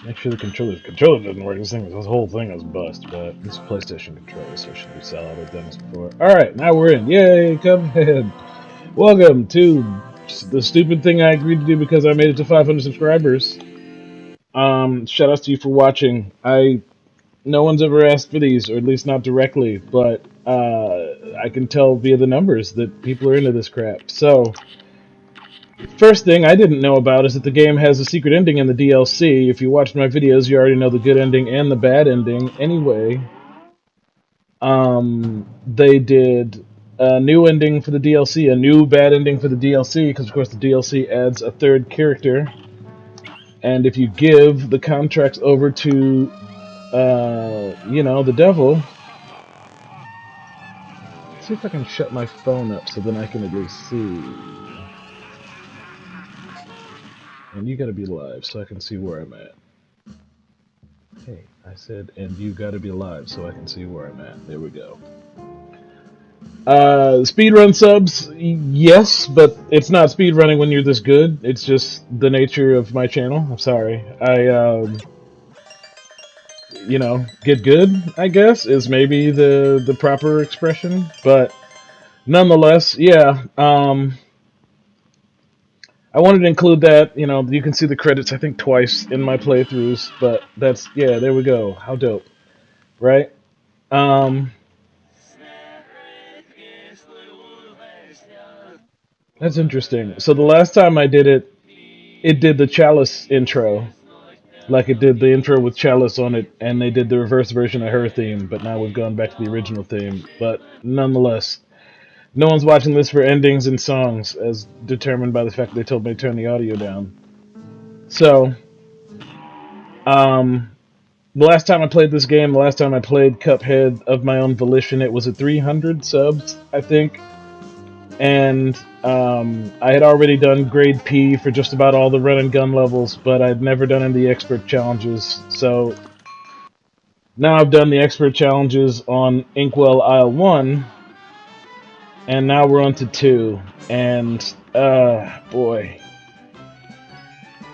Make sure the controller doesn't work. This whole thing is bust, but it's a PlayStation controller, so it should be solid. I've done this before. Alright, now we're in. Yay, Cuphead. Welcome to the stupid thing I agreed to do because I made it to 500 subscribers. Shout out to you for watching. No one's ever asked for these, or at least not directly, but I can tell via the numbers that people are into this crap. So, first thing I didn't know about is that the game has a secret ending in the DLC. If you watched my videos, you already know the good ending and the bad ending. Anyway, they did a new ending for the DLC, a new bad ending for the DLC, because of course the DLC adds a third character. And if you give the contracts over to, the devil. Let's see if I can shut my phone up so then I can at least see. And you gotta be live so I can see where I'm at. Hey, I said, and you gotta be live so I can see where I'm at. There we go. Speedrun subs, yes, but it's not speedrunning when you're this good. It's just the nature of my channel. I'm sorry. Get good, I guess, is maybe the proper expression. But nonetheless, yeah, I wanted to include that. You can see the credits, I think, twice in my playthroughs, but yeah, there we go. How dope, right? That's interesting. So the last time I did it, it did the Chalice intro. Like it did the intro with Chalice on it, and they did the reverse version of her theme, but now we've gone back to the original theme. But nonetheless, no one's watching this for endings and songs, as determined by the fact that they told me to turn the audio down. So, the last time I played this game, the last time I played Cuphead of my own volition, it was at 300 subs, I think. And I had already done grade P for just about all the run and gun levels, but I'd never done any of the expert challenges. So now I've done the expert challenges on Inkwell Isle 1, and now we're on to 2. And, boy,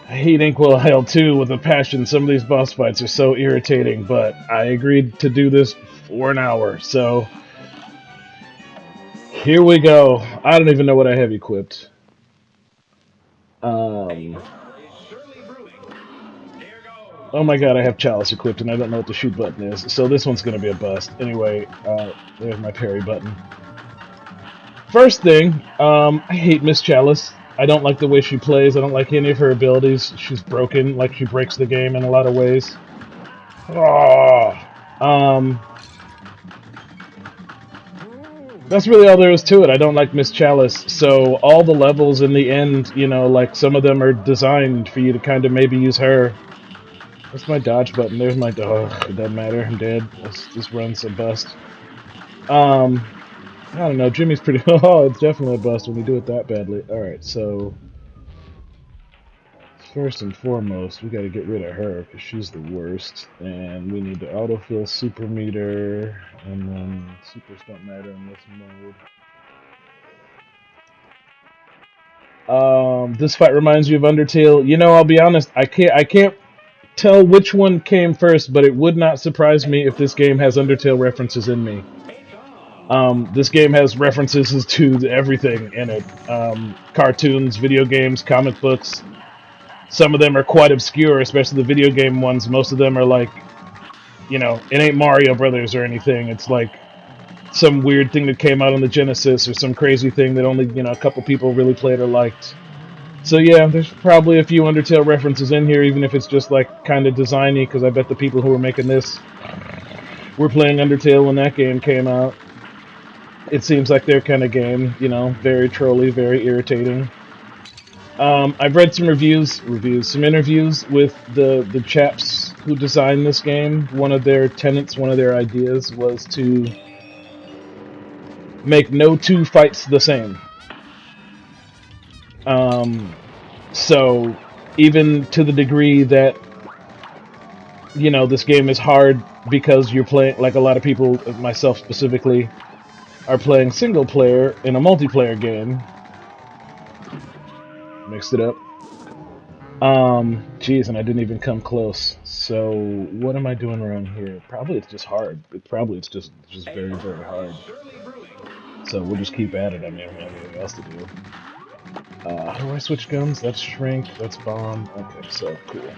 I hate Inkwell Isle 2 with a passion. Some of these boss fights are so irritating, but I agreed to do this for an hour, so here we go. I don't even know what I have equipped. Oh my god, I have Chalice equipped and I don't know what the shoot button is, so this one's gonna be a bust. Anyway, there's my parry button. First thing, I hate Miss Chalice. I don't like the way she plays. I don't like any of her abilities. She's broken, like she breaks the game in a lot of ways. That's really all there is to it. I don't like Miss Chalice, so all the levels in the end, like some of them are designed for you to kind of maybe use her. That's my dodge button. There's my dog. It doesn't matter. I'm dead. This run's a bust. I don't know. Jimmy's pretty... Oh, it's definitely a bust when we do it that badly. Alright, so... First and foremost, we gotta get rid of her, because she's the worst. And we need to autofill super meter, and then supers don't matter in this mode. This fight reminds you of Undertale. I'll be honest, I can't tell which one came first, but it would not surprise me if this game has Undertale references in me. This game has references to everything in it. Cartoons, video games, comic books. Some of them are quite obscure, especially the video game ones. Most of them are like, it ain't Mario Brothers or anything. It's like some weird thing that came out on the Genesis or some crazy thing that only, a couple people really played or liked. So yeah, there's probably a few Undertale references in here, even if it's just like kind of designy, because I bet the people who were making this were playing Undertale when that game came out. It seems like their kind of game, very trolly, very irritating. I've read some some interviews with the chaps who designed this game. One of their tenets, one of their ideas was to make no two fights the same. So even to the degree that, this game is hard because you're playing, like a lot of people, myself specifically, are playing single player in a multiplayer game. Mixed it up. Geez, and I didn't even come close. So what am I doing wrong here? Probably it's just hard. It's just very, very hard. So we'll just keep at it. I mean, I don't have anything else to do. How do I switch guns? That's shrink, that's bomb. Okay, so cool.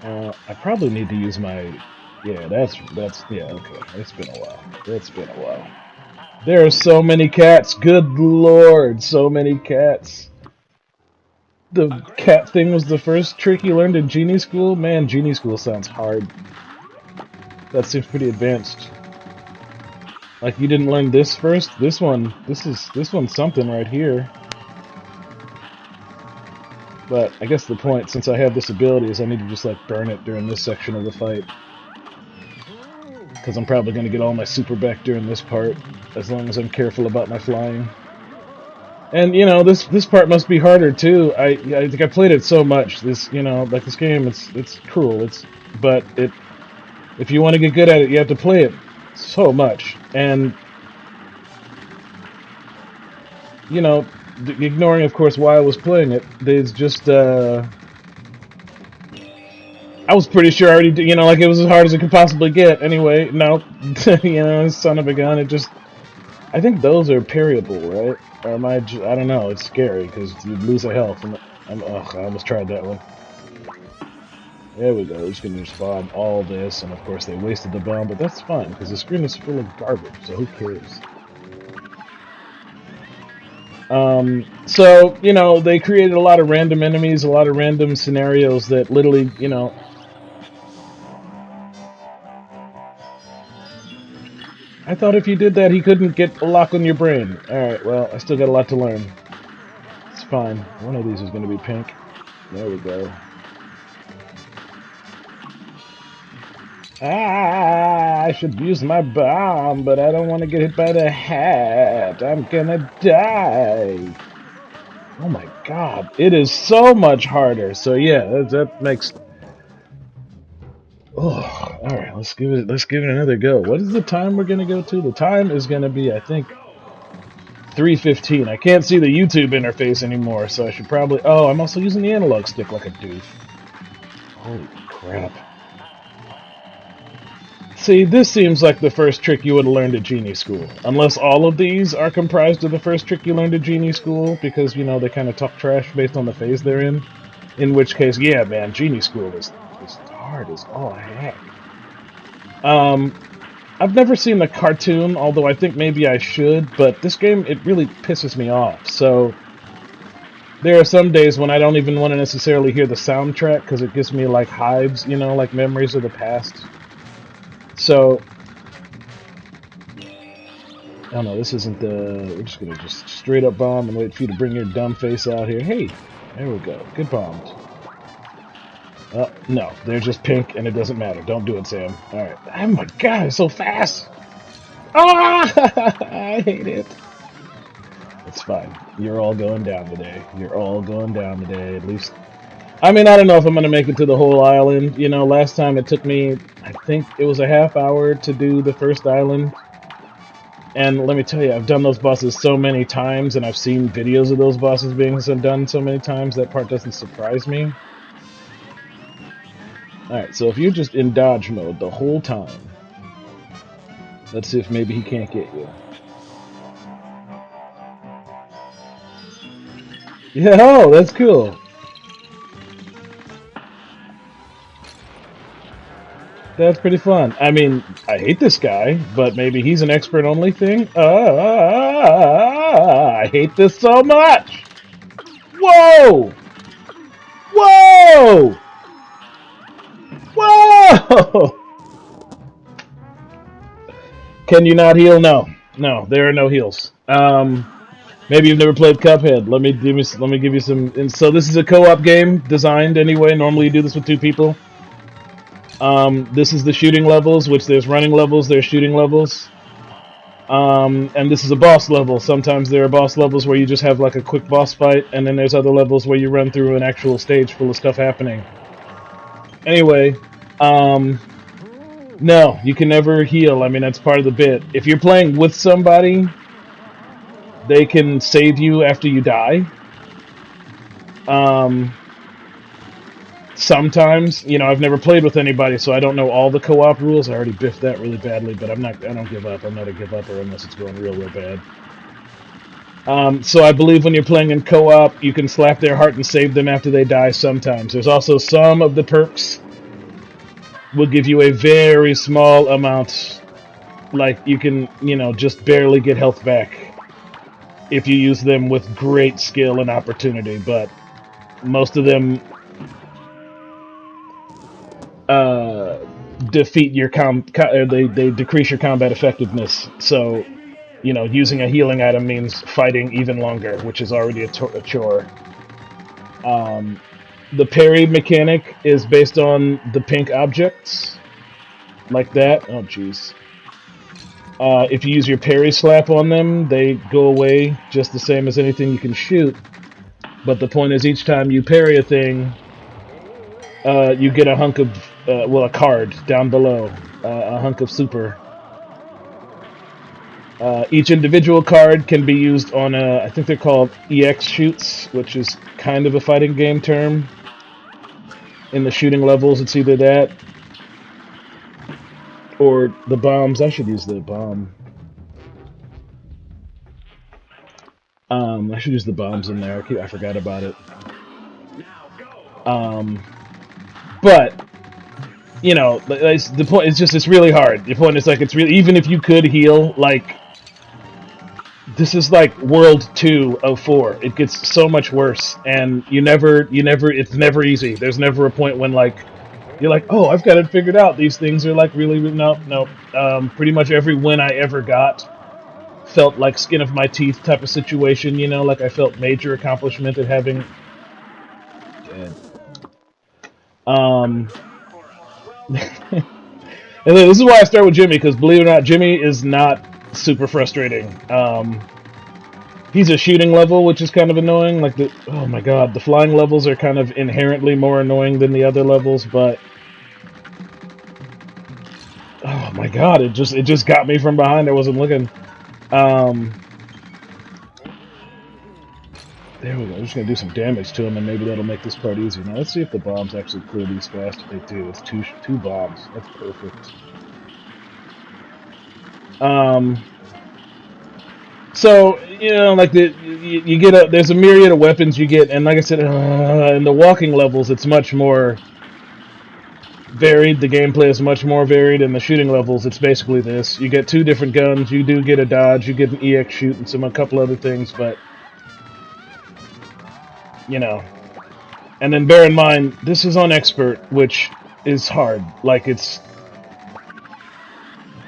I probably need to use my, yeah, yeah, okay. It's been a while. It's been a while. There are so many cats. Good lord, so many cats. The cat thing was the first trick you learned in Genie School? Man, Genie School sounds hard. That seems pretty advanced. Like you didn't learn this first? This one's something right here. But I guess the point, since I have this ability, is I need to just like burn it during this section of the fight. Because I'm probably going to get all my super back during this part, as long as I'm careful about my flying. And you know, this part must be harder too. I think I played it so much. This, you know, like this game, it's cruel. But if you want to get good at it, you have to play it so much. And you know, ignoring of course why I was playing it, there's just I was pretty sure I already did, you know, like it was as hard as it could possibly get. Anyway, no, you know, son of a gun. It just, I think those are parryable, right? Or am I don't know. It's scary because you lose a health. And I almost tried that one. There we go. We're just gonna just bomb all this, and of course they wasted the bomb, but that's fine because the screen is full of garbage. So who cares? So you know, they created a lot of random enemies, a lot of random scenarios that literally, you know. I thought if you did that, he couldn't get a lock on your brain. Alright, well, I still got a lot to learn. It's fine. One of these is going to be pink. There we go. Ah, I should use my bomb, but I don't want to get hit by the hat. I'm gonna die. Oh my god, it is so much harder. So yeah, that makes... Oh, all right. Let's give it another go. What is the time we're gonna go to? The time is gonna be, I think, 3:15. I can't see the YouTube interface anymore, so I should probably. Oh, I'm also using the analog stick like a doof. Holy crap! See, this seems like the first trick you would have learned at Genie School, unless all of these are comprised of the first trick you learned at Genie School, because you know they kind of talk trash based on the phase they're in. In which case, yeah, man, Genie School is hard as all heck. I've never seen the cartoon, although I think maybe I should, but this game, it really pisses me off. So there are some days when I don't even want to necessarily hear the soundtrack because it gives me like hives, you know, like memories of the past. So, oh no, this isn't the, we're just going to just straight up bomb and wait for you to bring your dumb face out here. Hey, there we go. Good bombed. No, they're just pink, and it doesn't matter. Don't do it, Sam. Alright. Oh my god, it's so fast! Ah! I hate it. It's fine. You're all going down today. You're all going down today, at least. I mean, I don't know if I'm going to make it to the whole island. You know, last time it took me, I think it was a half hour to do the first island. And let me tell you, I've done those bosses so many times, and I've seen videos of those bosses being done so many times, that part doesn't surprise me. Alright, so if you're just in dodge mode the whole time, let's see if maybe he can't get you. Yeah, oh, that's cool. That's pretty fun. I mean, I hate this guy, but maybe he's an expert only thing. I hate this so much. Whoa! Whoa! Whoa! Can you not heal? No. No, there are no heals. Maybe you've never played Cuphead. Let me give you some. And so this is a co-op game designed anyway. Normally you do this with two people. This is the shooting levels, which there's running levels, there's shooting levels. And this is a boss level. Sometimes there are boss levels where you just have like a quick boss fight, and then there's other levels where you run through an actual stage full of stuff happening. Anyway, no, you can never heal. I mean, that's part of the bit. If you're playing with somebody, they can save you after you die. Sometimes, you know, I've never played with anybody, so I don't know all the co-op rules. I already biffed that really badly, but I don't give up. I'm not a give upper unless it's going real bad. So I believe when you're playing in co-op, you can slap their heart and save them after they die sometimes. There's also some of the perks will give you a very small amount, like you can, you know, just barely get health back if you use them with great skill and opportunity, but most of them uh, defeat your they decrease your combat effectiveness. So, you know, using a healing item means fighting even longer, which is already a chore. Um, the parry mechanic is based on the pink objects, like that. Oh, jeez. If you use your parry slap on them, they go away just the same as anything you can shoot. But the point is, each time you parry a thing, you get a hunk of, well, a card down below, a hunk of super. Each individual card can be used on I think they're called EX shoots, which is kind of a fighting game term. In the shooting levels, it's either that or the bombs. I should use the bomb. I should use the bombs in there. I forgot about it. Um, but you know, the point is just it's really hard. The point is like it's really even if you could heal, like this is like World 2 of 4. It gets so much worse, and it's never easy. There's never a point when like you're like, oh, I've got it figured out. These things are like really, really nope. Pretty much every win I ever got felt like skin of my teeth type of situation. You know, like I felt major accomplishment at having. Dead. Um, and then this is why I start with Jimmy because believe it or not, Jimmy is not super frustrating. He's a shooting level, which is kind of annoying. Like oh my god, the flying levels are kind of inherently more annoying than the other levels, but oh my god, it just got me from behind. I wasn't looking. There we go. I'm just gonna do some damage to him, and maybe that'll make this part easier. Now let's see if the bombs actually clear these fast. They do. It's two bombs. That's perfect. So you know, like you get there's a myriad of weapons you get, and like I said, in the walking levels, it's much more varied. The gameplay is much more varied. In the shooting levels, it's basically this: you get two different guns, you do get a dodge, you get an EX shoot, and a couple other things, but you know. And then bear in mind, this is on expert, which is hard. Like it's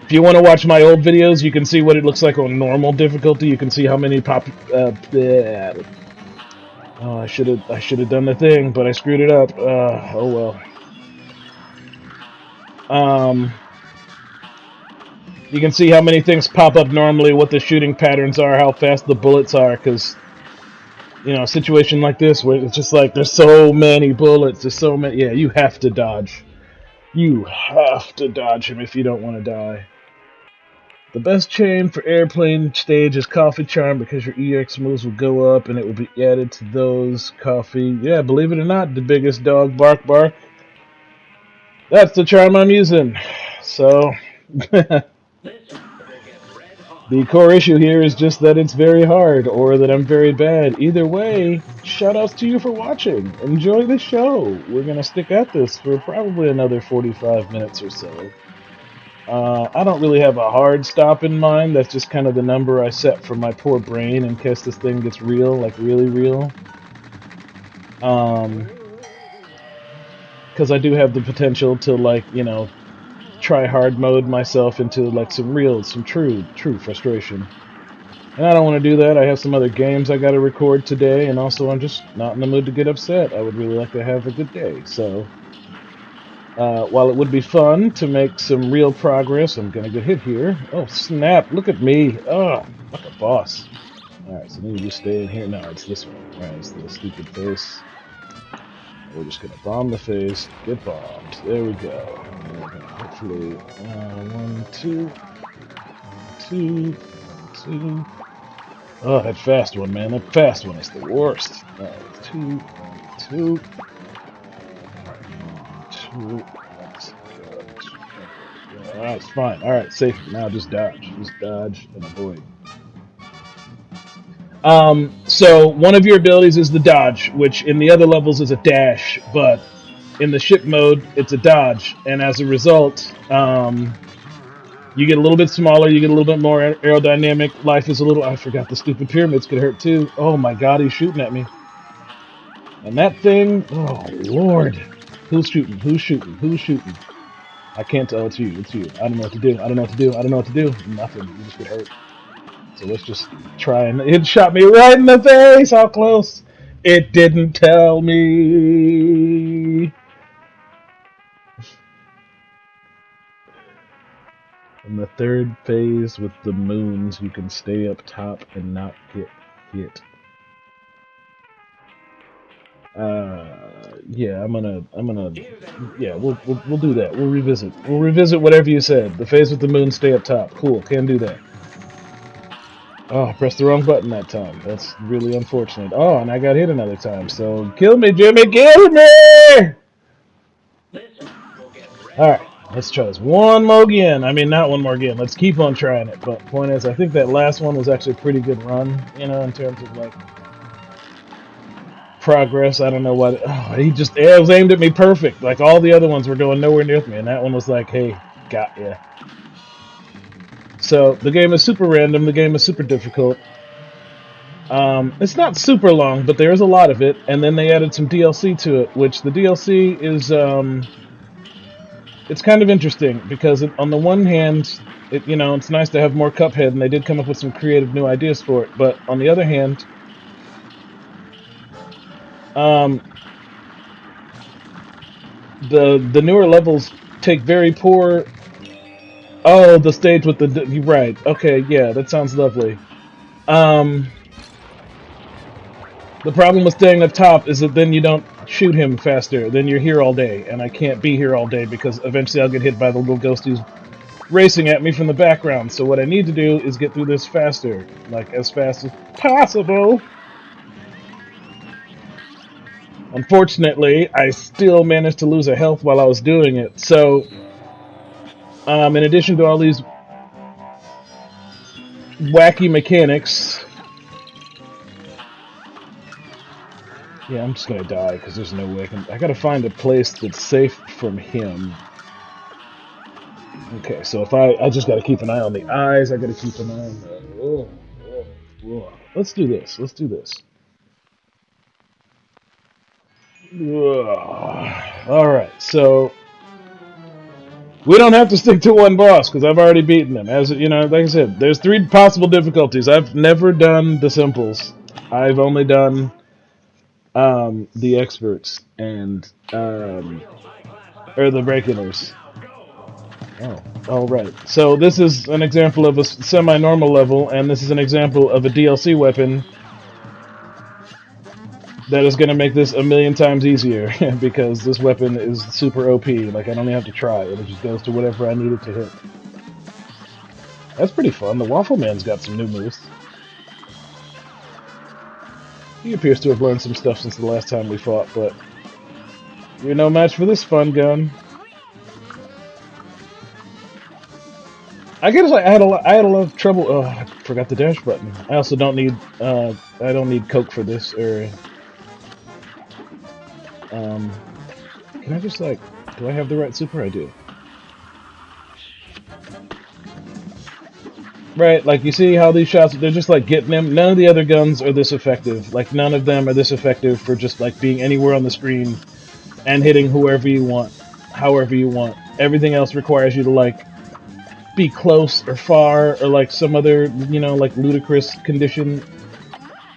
if you want to watch my old videos, you can see what it looks like on normal difficulty. You can see how many oh, I should have done the thing, but I screwed it up. Oh well. You can see how many things pop up normally, what the shooting patterns are, how fast the bullets are, because you know, a situation like this where it's just like there's so many bullets, there's so many. Yeah, you have to dodge. You have to dodge him if you don't want to die. The best chain for airplane stage is Coffee Charm because your EX moves will go up and it will be added to those. Coffee. Yeah, believe it or not, the biggest dog bark bark. That's the charm I'm using. So, the core issue here is just that it's very hard or that I'm very bad. Either way, shoutouts to you for watching. Enjoy the show. We're going to stick at this for probably another 45 minutes or so. I don't really have a hard stop in mind. That's just kind of the number I set for my poor brain in case this thing gets real, like really real. Because I do have the potential to, like, you know, try hard mode myself into like some true frustration. And I don't want to do that. I have some other games I got to record today, and also I'm just not in the mood to get upset. I would really like to have a good day. So. While it would be fun to make some real progress, I'm gonna get hit here. Oh snap! Look at me! Oh, like a boss. Alright, so maybe you stay in here. No, it's this one. Alright, it's the stupid face. We're just gonna bomb the face, get bombed. There we go. And we're gonna hopefully, 1, 2, 2, 2. Oh, that fast one, man. That fast one is the worst. Alright, 2, 2. That's fine. Alright, safe. Now just dodge. Just dodge and avoid. So one of your abilities is the dodge, which in the other levels is a dash, but in the ship mode, it's a dodge, and as a result, you get a little bit smaller, you get a little bit more aerodynamic, life is a little... I forgot the stupid pyramids could hurt too. Oh my god, he's shooting at me. And that thing, oh lord. Who's shooting? Who's shooting? Who's shooting? I can't tell, it's you, it's you. I don't know what to do, I don't know what to do, I don't know what to do. Nothing, you just get hurt. So let's just try and... It shot me right in the face! How close? It didn't tell me! In the third phase with the moons, you can stay up top and not get hit. Yeah, yeah, we'll do that. We'll revisit whatever you said. The phase with the moon, stay up top. Cool, can do that. Oh, I pressed the wrong button that time. That's really unfortunate. Oh, and I got hit another time. So kill me, Jimmy, kill me! Alright, let's try this one more again. I mean, not one more again. Let's keep on trying it. But point is, I think that last one was actually a pretty good run, you know, in terms of, like, progress. I don't know what... Oh, it was aimed at me perfect. Like, all the other ones were going nowhere near me, and that one was like, hey, got ya. So, the game is super random. The game is super difficult. It's not super long, but there is a lot of it, and then they added some DLC to it, which the DLC is, it's kind of interesting, because on the one hand, it's nice to have more Cuphead, and they did come up with some creative new ideas for it, but on the other hand, the newer levels take very poor... Oh, the stage with the... You're right. Okay, yeah, that sounds lovely. The problem with staying up top is that then you don't shoot him faster. Then you're here all day, and I can't be here all day because eventually I'll get hit by the little ghost who's racing at me from the background. So what I need to do is get through this faster, like as fast as possible. Unfortunately, I still managed to lose a health while I was doing it. So, in addition to all these wacky mechanics... Yeah, I'm just gonna die, because there's no way I gotta find a place that's safe from him. Okay, so if I just gotta keep an eye on the eyes, I gotta keep an eye on the... Let's do this, let's do this. Alright, so... We don't have to stick to one boss, because I've already beaten him. As you know, like I said, there's 3 possible difficulties. I've never done the simples. I've only done the experts and or the regulars. Oh, all right. So this is an example of a semi-normal level, and this is an example of a DLC weapon that is going to make this a million times easier because this weapon is super OP. Like, I don't even have to try. It just goes to whatever I need it to hit. That's pretty fun. The Waffle Man's got some new moves. He appears to have learned some stuff since the last time we fought, but you're no match for this fun gun. I guess I had a lot of trouble. Oh, I forgot the dash button. I also don't need I don't need Coke for this, or can I just, like, do I have the right super? I do. Right, like, you see how these shots, they're just, like, getting them. None of the other guns are this effective. Like, none of them are this effective for just, like, being anywhere on the screen and hitting whoever you want, however you want. Everything else requires you to, like, be close or far or, like, some other, you know, like, ludicrous condition.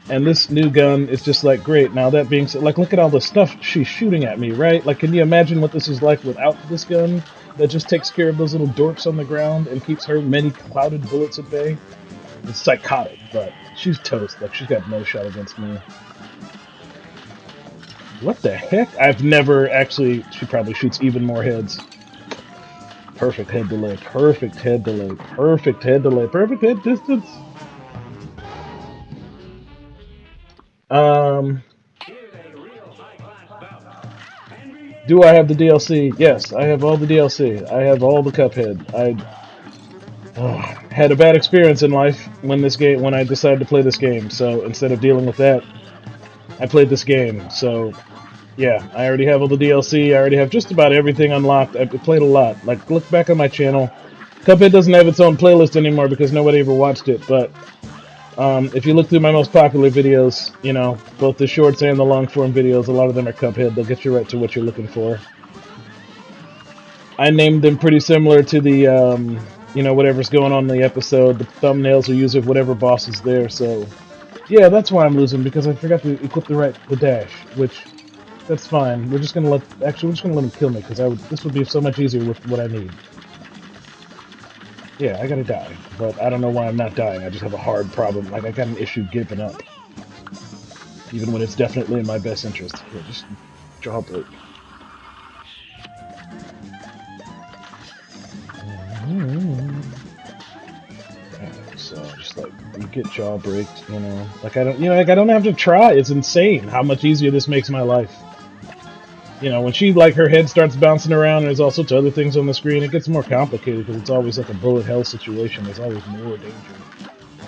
And this new gun is just, like, great. Now, that being said, like, look at all the stuff she's shooting at me, right? Like, can you imagine what this is like without this gun? That just takes care of those little dorks on the ground and keeps her many clouded bullets at bay. It's psychotic, but she's toast. Like, she's got no shot against me. What the heck? I've never actually... She probably shoots even more heads. Perfect head delay. Perfect head delay. Perfect head delay. Perfect head distance. Do I have the DLC? Yes, I have all the DLC. I have all the Cuphead. I had a bad experience in life when I decided to play this game. So instead of dealing with that, I played this game. So yeah, I already have all the DLC. I already have just about everything unlocked. I played a lot. Like, look back on my channel. Cuphead doesn't have its own playlist anymore because nobody ever watched it. But if you look through my most popular videos, you know, both the shorts and the long form videos, a lot of them are Cuphead. They'll get you right to what you're looking for. I named them pretty similar to the, you know, whatever's going on in the episode. The thumbnails are used of whatever boss is there. So yeah, that's why I'm losing, because I forgot to equip the dash, which that's fine. We're just gonna let him kill me, because this would be so much easier with what I need. Yeah, I gotta die, but I don't know why I'm not dying. I just have a hard problem. Like, I got an issue giving up, even when it's definitely in my best interest. Here, just jawbreak. So just like you get jawbreaked, you know. Like I don't have to try. It's insane how much easier this makes my life. You know, when her head starts bouncing around, and there's all sorts of other things on the screen, it gets more complicated because it's always like a bullet hell situation. There's always more danger.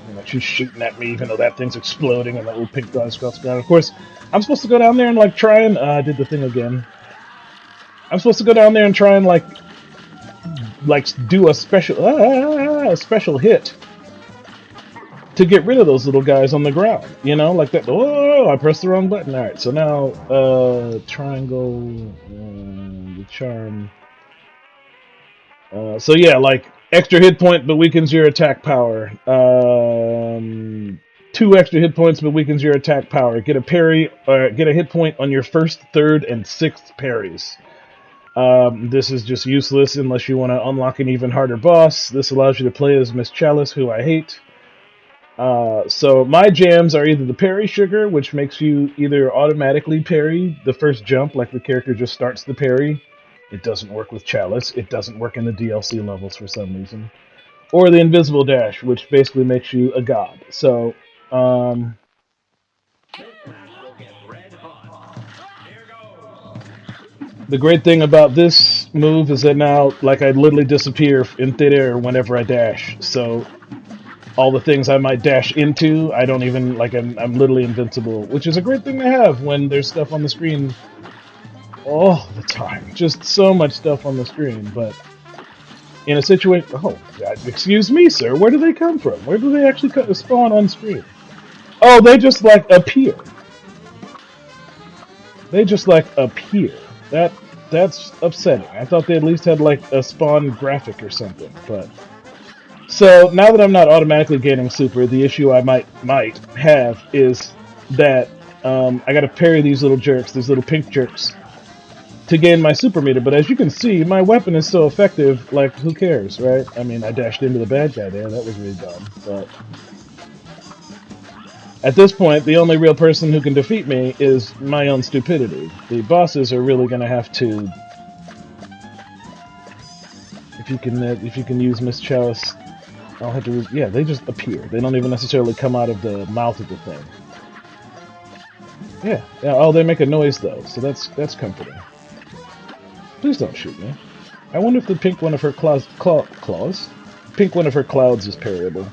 You know, like she's shooting at me, even though that thing's exploding and the little pink guy's across the ground. Of course, I'm supposed to go down there and like try and I did the thing again. I'm supposed to go down there and try and like do a special hit to get rid of those little guys on the ground, you know, like that. Oh, I pressed the wrong button. All right, so now triangle, the charm. So yeah, like extra hit point but weakens your attack power. 2 extra hit points but weakens your attack power. Get a parry, get a hit point on your first, third, and 6th parries. This is just useless unless you want to unlock an even harder boss. This allows you to play as Miss Chalice, who I hate. So my jams are either the parry sugar, which makes you either automatically parry the first jump, like the character just starts the parry. It doesn't work with Chalice. It doesn't work in the DLC levels for some reason. Or the invisible dash, which basically makes you a god. So, the great thing about this move is that now, like, I literally disappear in thin air whenever I dash. So all the things I might dash into, I don't even, like, I'm literally invincible, which is a great thing to have when there's stuff on the screen all the time. Just so much stuff on the screen, but in a situation... Oh, excuse me, sir, where do they come from? Where do they actually spawn on screen? Oh, they just, like, appear. They just, like, appear. That's upsetting. I thought they at least had, like, a spawn graphic or something, but... So, now that I'm not automatically gaining super, the issue I might have is that I gotta parry these little jerks, these little pink jerks, to gain my super meter. But as you can see, my weapon is so effective, like, who cares, right? I mean, I dashed into the bad guy there, that was really dumb, but... At this point, the only real person who can defeat me is my own stupidity. The bosses are really gonna have to... If you can use Miss Chalice... I'll have to... Yeah, they just appear. They don't even necessarily come out of the mouth of the thing. Yeah. Oh, they make a noise, though, so that's comforting. Please don't shoot me. I wonder if the pink one of her claws... Pink one of her clouds is parryable.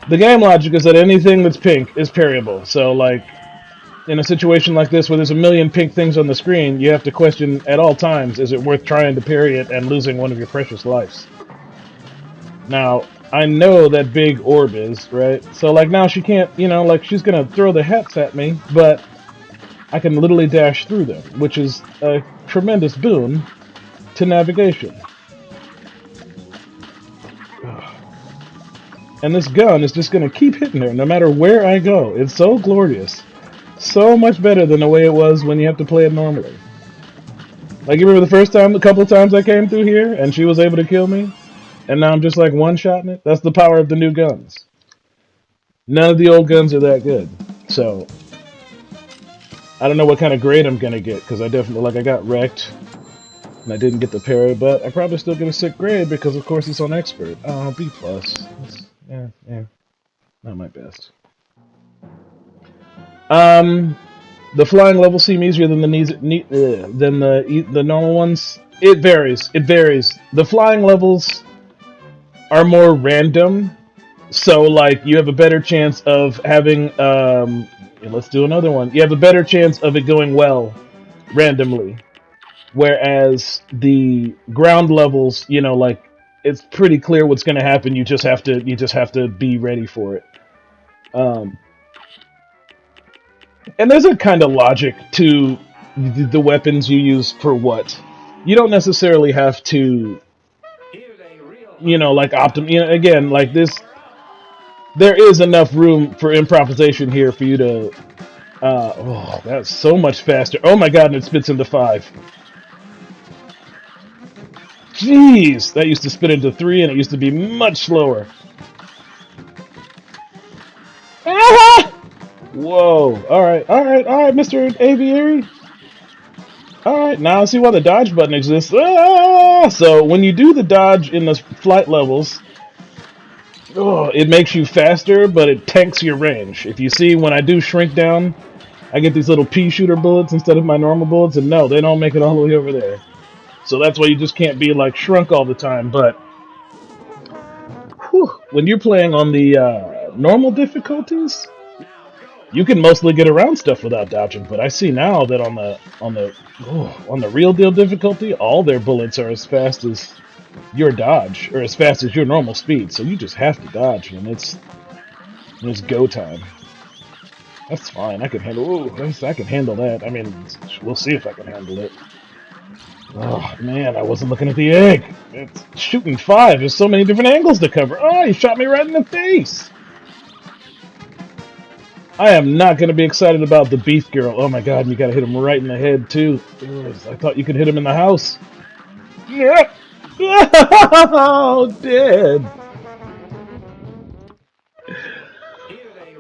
The game logic is that anything that's pink is parryable. So, like, in a situation like this where there's a million pink things on the screen, you have to question at all times, is it worth trying to parry it and losing one of your precious lives? Now, I know that big orb is, right? So, like, now she can't, you know, like, she's gonna throw the hats at me, but I can literally dash through them, which is a tremendous boon to navigation. And this gun is just gonna keep hitting her no matter where I go. It's so glorious. So much better than the way it was when you have to play it normally. Like, you remember the first time, a couple of times I came through here, and she was able to kill me? And now I'm just like one-shotting it? That's the power of the new guns. None of the old guns are that good. So, I don't know what kind of grade I'm gonna get, because I definitely, like, I got wrecked, and I didn't get the parry, but I probably still get a sick grade, because of course it's on expert. Oh, B+. Yeah, not my best. The flying levels seem easier than the normal ones. It varies. It varies. The flying levels are more random, so like you have a better chance of having. Let's do another one. You have a better chance of it going well randomly, whereas the ground levels, like it's pretty clear what's going to happen. You just have to be ready for it. Um, And there's a kind of logic to the weapons you use for what. You don't necessarily have to, like again, like this, there is enough room for improvisation here for you to. Oh, that's so much faster. Oh my god, and it spits into 5. Jeez, that used to spit into 3, and it used to be much slower. Ah! Whoa! All right, Mr. Aviary. Alright, now I see why the dodge button exists. Ah! So when you do the dodge in the flight levels, it makes you faster, but it tanks your range. If you see, when I do shrink down, I get these little pea shooter bullets instead of my normal bullets, and no, they don't make it all the way over there. So that's why you just can't be like shrunk all the time. But when you're playing on the normal difficulties, you can mostly get around stuff without dodging. But I see now that on the real deal difficulty, all their bullets are as fast as your dodge, or as fast as your normal speed. So you just have to dodge when it's go time. That's fine. I can handle. I can handle that. I mean, we'll see if I can handle it. Oh man, I wasn't looking at the egg. It's shooting 5. There's so many different angles to cover. Oh, he shot me right in the face. I am not going to be excited about the beef girl. Oh my god, you got to hit him right in the head too. I thought you could hit him in the house. Yeah. Oh, dead.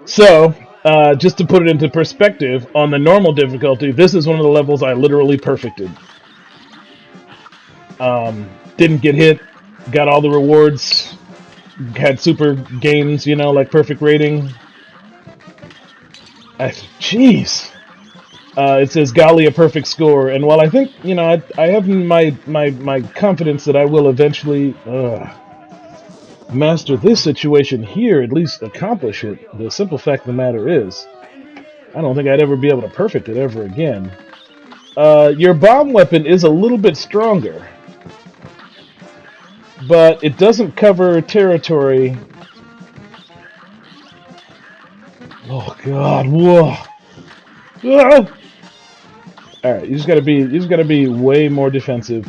So, just to put it into perspective, on the normal difficulty, this is one of the levels I literally perfected. Didn't get hit, got all the rewards, had super gains, like perfect rating. Jeez. It says golly, a perfect score, and while I think I have my confidence that I will eventually master this situation here, at least accomplish it. The simple fact of the matter is, I don't think I'd ever be able to perfect it ever again. Your bomb weapon is a little bit stronger, but it doesn't cover territory. Oh god, whoa. Ah! Alright, you just gotta be way more defensive.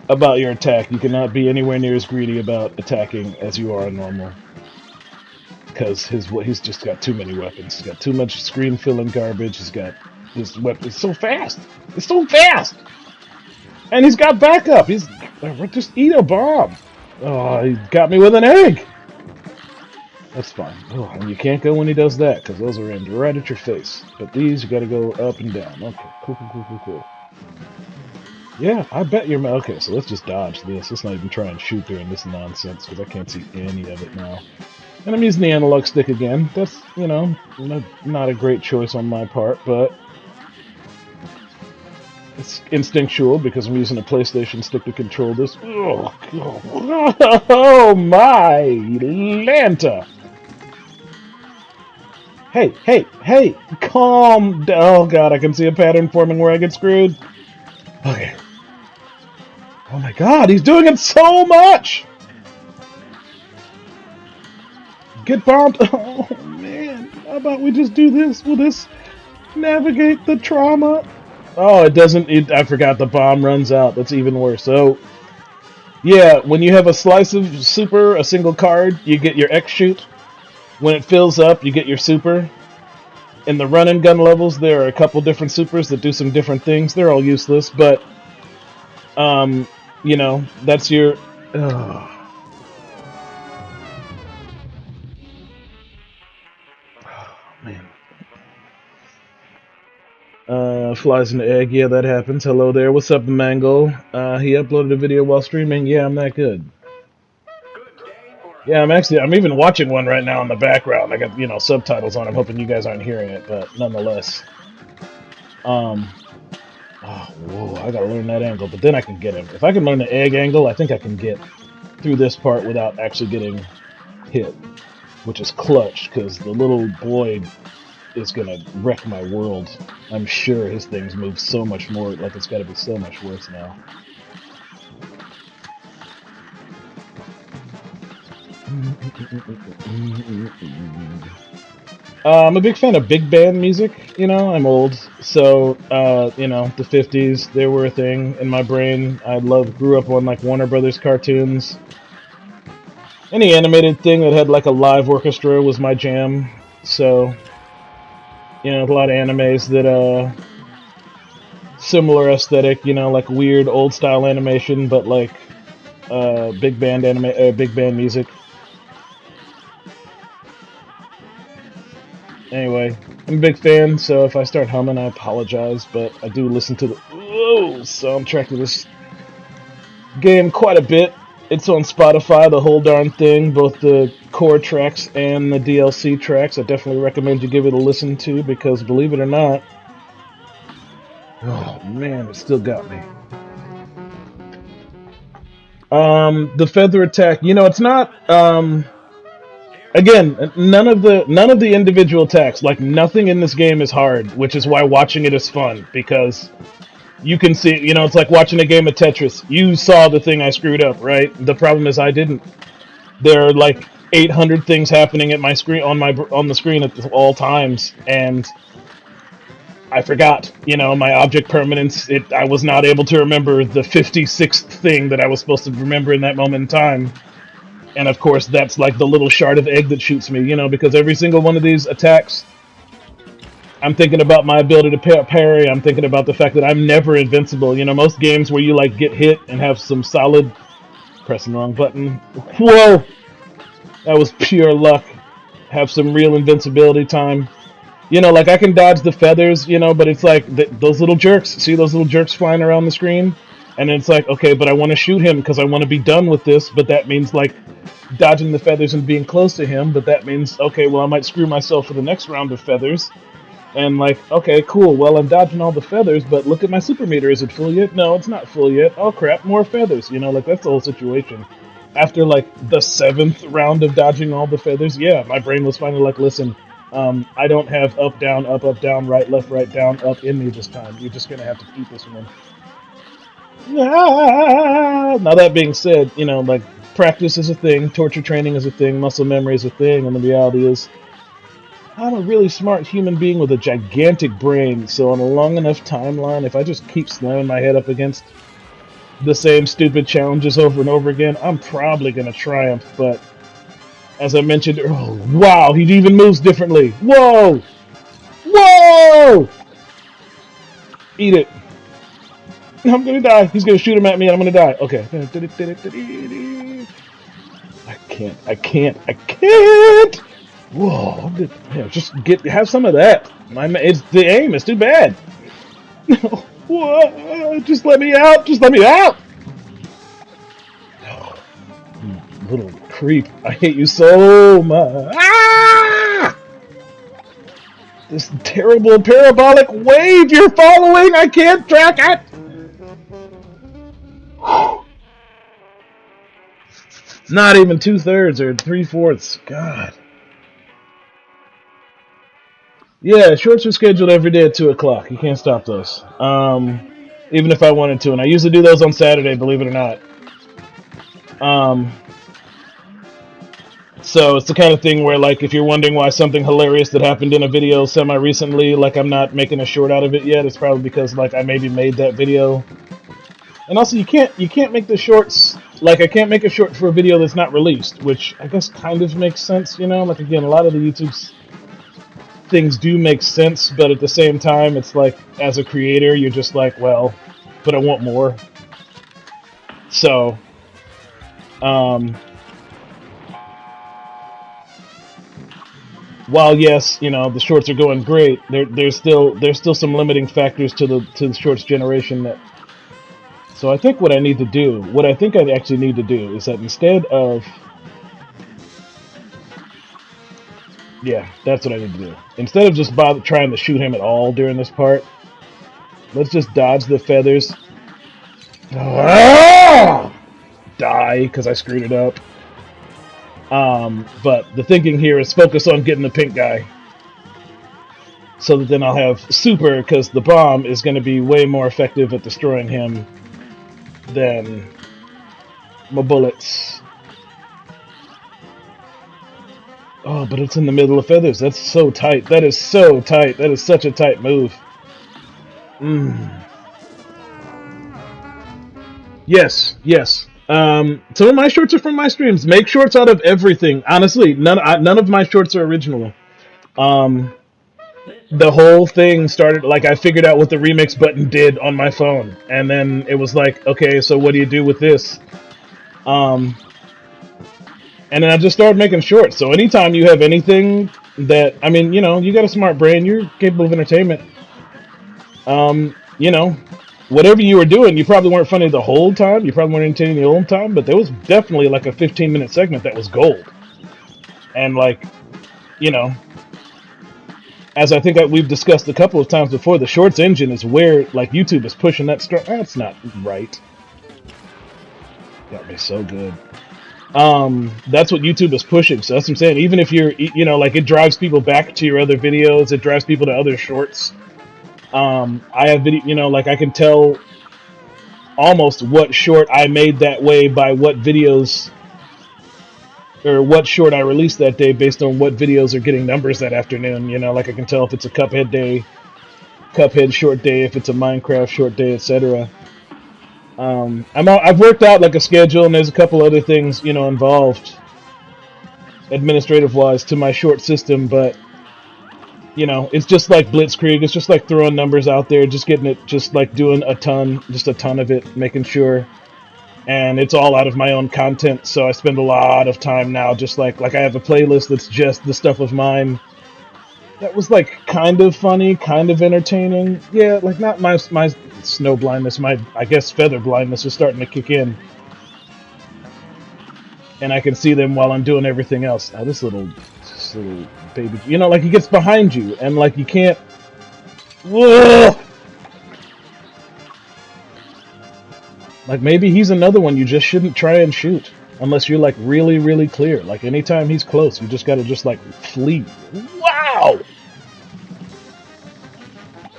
About your attack. You cannot be anywhere near as greedy about attacking as you are in normal. Because he's just got too many weapons. He's got too much screen filling garbage. He's got this weapon. It's so fast. It's so fast. And he's got backup. He's just eat a bomb. Oh, he got me with an egg. That's fine. Oh, and you can't go when he does that, because those are aimed right at your face. But these, you gotta go up and down. Okay, cool. Yeah, I bet you're... Okay, so let's just dodge this. Let's not even try and shoot during this nonsense, because I can't see any of it now. And I'm using the analog stick again. That's, not a great choice on my part, but... it's instinctual, because I'm using a PlayStation stick to control this. Oh my Lanta! Hey, calm down. Oh god, I can see a pattern forming where I get screwed. Okay. Oh my god, he's doing it so much! Get bombed. Oh man, how about we just do this? Will this navigate the trauma? Oh, it doesn't. I forgot the bomb runs out. That's even worse. So, yeah, when you have a slice of super, a single card, you get your X shoot. When it fills up, you get your super. In the run and gun levels, there are a couple different supers that do some different things. They're all useless, but, that's your... Oh. Flies in the egg. Yeah, that happens. Hello there. What's up, Mango? He uploaded a video while streaming. Yeah, I'm that good. Yeah, I'm even watching one right now in the background. I got, subtitles on. I'm hoping you guys aren't hearing it, but nonetheless. Um, oh, whoa, I gotta learn that angle, but then I can get him. If I can learn the egg angle, I think I can get through this part without actually getting hit, which is clutch, because the little boy is gonna wreck my world. I'm sure his things move so much more, like it's gotta be so much worse now. I'm a big fan of big band music. I'm old, so the '50s they were a thing in my brain. Grew up on like Warner Brothers cartoons. Any animated thing that had like a live orchestra was my jam. So, a lot of animes that similar aesthetic. Like weird old style animation, but like big band music. Anyway, I'm a big fan, so if I start humming, I apologize, but I do listen to the soundtrack of this game quite a bit. It's on Spotify, the whole darn thing, both the core tracks and the DLC tracks. I definitely recommend you give it a listen to, because believe it or not, oh man, it still got me. The feather attack, it's not, again, none of the individual attacks, like nothing in this game is hard, which is why watching it is fun, because you can see, it's like watching a game of Tetris. You saw the thing I screwed up, right? The problem is I didn't. There are like 800 things happening at my screen on the screen at all times, and I forgot. My object permanence. I was not able to remember the 56th thing that I was supposed to remember in that moment in time. And of course, that's like the little shard of egg that shoots me, because every single one of these attacks, I'm thinking about my ability to parry. I'm thinking about the fact that I'm never invincible. Most games where you like get hit and have some solid pressing the wrong button. Whoa! That was pure luck. Have some real invincibility time. Like I can dodge the feathers, but it's like those little jerks. See those little jerks flying around the screen? And it's like, okay, but I want to shoot him because I want to be done with this, but that means like dodging the feathers and being close to him, but that means, okay, well I might screw myself for the next round of feathers. And like, okay, cool, well I'm dodging all the feathers, but look at my super meter, is it full yet? No, it's not full yet. Oh crap, more feathers, like that's the whole situation. After like the 7th round of dodging all the feathers, yeah, my brain was finally like, listen, I don't have up, down, right, down, up in me this time. You're just gonna have to keep this one. Now that being said, like practice is a thing, torture training is a thing, muscle memory is a thing, and the reality is I'm a really smart human being with a gigantic brain, so on a long enough timeline, if I just keep slamming my head up against the same stupid challenges over and over again, I'm probably going to triumph, but as I mentioned, oh, wow, he even moves differently. Whoa! Whoa! Eat it. I'm gonna die. He's gonna shoot him at me and I'm gonna die. Okay. I can't. Whoa! Just have some of that. It's the aim. It's too bad. Whoa! Just let me out. Just let me out. Oh, you little creep! I hate you so much. Ah! This terrible parabolic wave you're following. I can't track it. Not even 2/3 or 3/4. God. Yeah, shorts are scheduled every day at 2 o'clock. You can't stop those. Even if I wanted to. And I usually do those on Saturday, believe it or not. So it's the kind of thing where, like, if you're wondering why something hilarious that happened in a video semi-recently, like, I'm not making a short out of it yet, it's probably because, like, I maybe made that video. And also, you can't make the shorts, like, I can't make a short for a video that's not released, which I guess kind of makes sense, Like, again, a lot of the YouTube things do make sense, but at the same time, it's like, as a creator, you're just like, well, but I want more. So, while yes, the shorts are going great, there's still some limiting factors to the shorts generation that. So I think what I think I actually need to do is that instead of Yeah, that's what I need to do. Instead of just trying to shoot him at all during this part, let's just dodge the feathers. Ah! Die, because I screwed it up. But the thinking here is focus on getting the pink guy. So that then I'll have super, because the bomb is going to be way more effective at destroying him than my bullets. Oh, but it's in the middle of feathers. That's so tight. That is so tight. That is such a tight move. Yes, yes. Some of my shorts are from my streams. Make shorts out of everything. Honestly, none of my shorts are original. The whole thing started like I figured out what the remix button did on my phone, and then it was like, okay, so what do you do with this? And then I just started making shorts. So anytime you have anything that, I mean, you know, you got a smart brain, you're capable of entertainment. You know, whatever you were doing, you probably weren't funny the whole time. You probably weren't entertaining the whole time, but there was definitely like a 15-minute segment that was gold. And like, you know, as I think we've discussed a couple of times before, the shorts engine is where like YouTube is pushing that. That's not right. Got me so good. That's what YouTube is pushing. So that's what I'm saying. Even if you're, you know, like it drives people back to your other videos, it drives people to other shorts. I have video, you know, like I can tell almost what short I made that way by what videos or what short I released that day based on what videos are getting numbers that afternoon. You know, like I can tell if it's a Cuphead day, Cuphead short day, if it's a Minecraft short day, etc. I've worked out like a schedule, and there's a couple other things, you know, involved administrative wise to my short system, but you know, it's just like blitzkrieg. It's just like throwing numbers out there, just getting it, just like doing a ton of it, making sure. And it's all out of my own content, so I spend a lot of time now just like I have a playlist that's just the stuff of mine. That was like kind of funny, kind of entertaining. Yeah, like not my snow blindness, my I guess feather blindness is starting to kick in. And I can see them while I'm doing everything else. Now this little baby, you know, like he gets behind you and like you can't. Whoa! Like maybe he's another one you just shouldn't try and shoot unless you're like really, really clear. Like anytime he's close, you just gotta just like flee. Wow!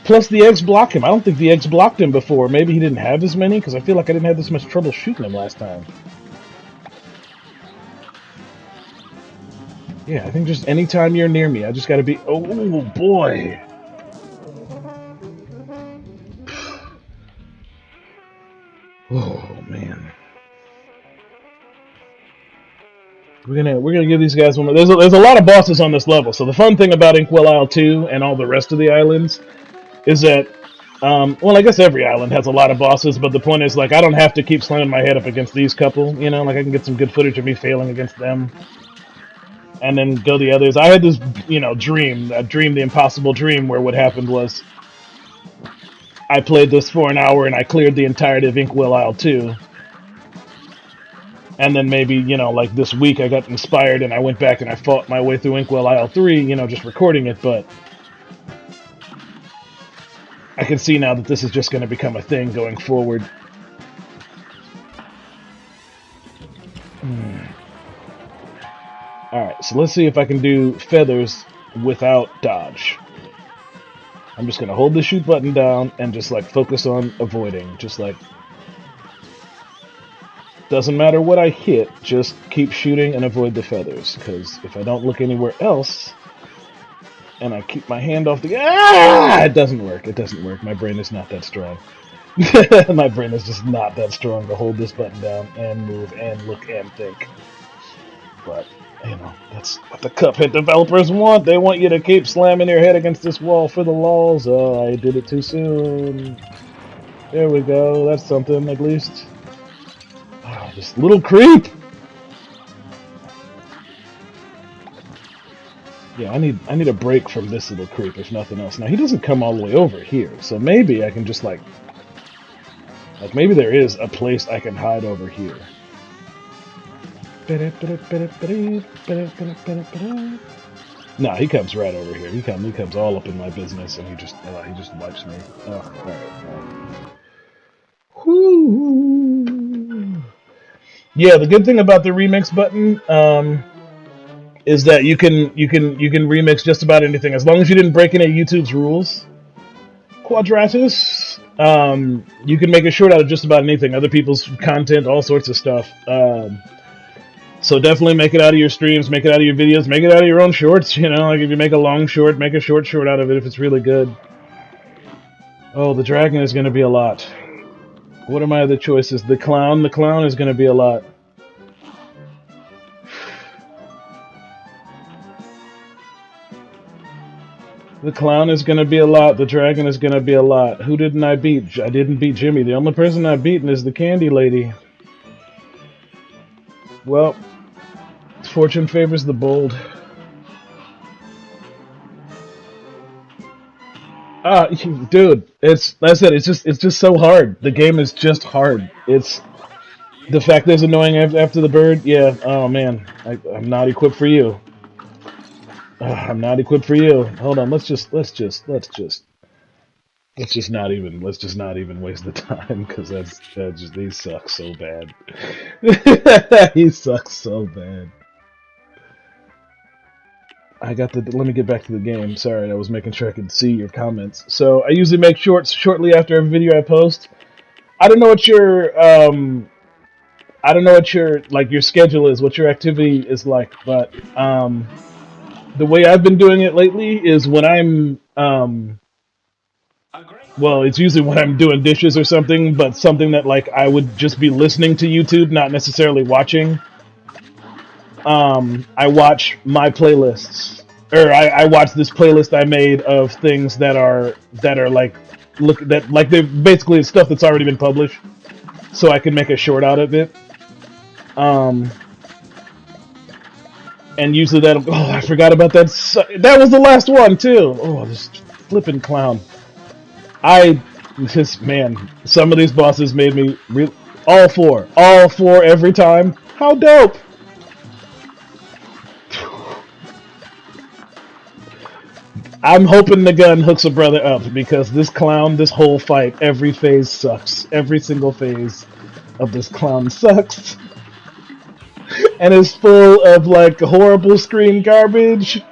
Plus the eggs block him. I don't think the eggs blocked him before. Maybe he didn't have as many because I feel like I didn't have this much trouble shooting him last time. Yeah, I think just anytime you're near me, I just gotta be. Oh boy! Oh man. We're gonna give these guys one more. There's a lot of bosses on this level. So the fun thing about Inkwell Isle 2 and all the rest of the islands is that, well, I guess every island has a lot of bosses, but the point is like I don't have to keep slamming my head up against these couple. You know, like I can get some good footage of me failing against them, and then go the others. I had this, you know, dream, the impossible dream, where what happened was I played this for an hour and I cleared the entirety of Inkwell Isle 2. And then maybe, you know, like this week I got inspired and I went back and I fought my way through Inkwell Isle 3, you know, just recording it, but I can see now that this is just going to become a thing going forward. Alright, so let's see if I can do feathers without dodge. I'm just going to hold the shoot button down and just like focus on avoiding, just like... Doesn't matter what I hit, just keep shooting and avoid the feathers, because if I don't look anywhere else, and I keep my hand off the... It doesn't work, my brain is not that strong. My brain is just not that strong to hold this button down and move and look and think. But, you know, that's what the Cuphead developers want. They want you to keep slamming your head against this wall for the lulz. Oh, I did it too soon. There we go, that's something at least. Oh, this little creep! Yeah, I need a break from this little creep, if nothing else. Now, he doesn't come all the way over here, so maybe I can just, like maybe there is a place I can hide over here. No, he comes right over here. He comes all up in my business, and he just wipes me. Oh, all right, Whoo. Yeah, the good thing about the remix button is that you can remix just about anything as long as you didn't break any of YouTube's rules. Quadratus, you can make a short out of just about anything, other people's content, all sorts of stuff. So definitely make it out of your streams, make it out of your videos, make it out of your own shorts. You know, like if you make a long short, make a short out of it if it's really good. Oh, the dragon is going to be a lot. What are my other choices? The clown. The clown is going to be a lot. The clown is going to be a lot. The dragon is going to be a lot. Who didn't I beat? I didn't beat Jimmy. The only person I've beaten is the candy lady. Well, fortune favors the bold. Dude, that's it. It's just so hard. The game is just hard. It's the fact that it's annoying after the bird. Yeah. Oh man, I'm not equipped for you. I'm not equipped for you. Hold on. Let's just not even waste the time because that's just he sucks so bad. He sucks so bad. Let me get back to the game. Sorry, I was making sure I could see your comments. So I usually make shorts shortly after every video I post. I don't know what your like your schedule is, what your activity is like, but the way I've been doing it lately is when I'm well, it's usually when I'm doing dishes or something, but something that like I would just be listening to YouTube, not necessarily watching. I watch my playlists, or I watch this playlist I made of things that are like they're basically stuff that's already been published, so I can make a short out of it. And usually I forgot about that. That was the last one too. Oh, this flipping clown. Man, some of these bosses made me all four every time. How dope! I'm hoping the gun hooks a brother up because this clown, this whole fight, every phase sucks. Every single phase of this clown sucks. And is full of like horrible screen garbage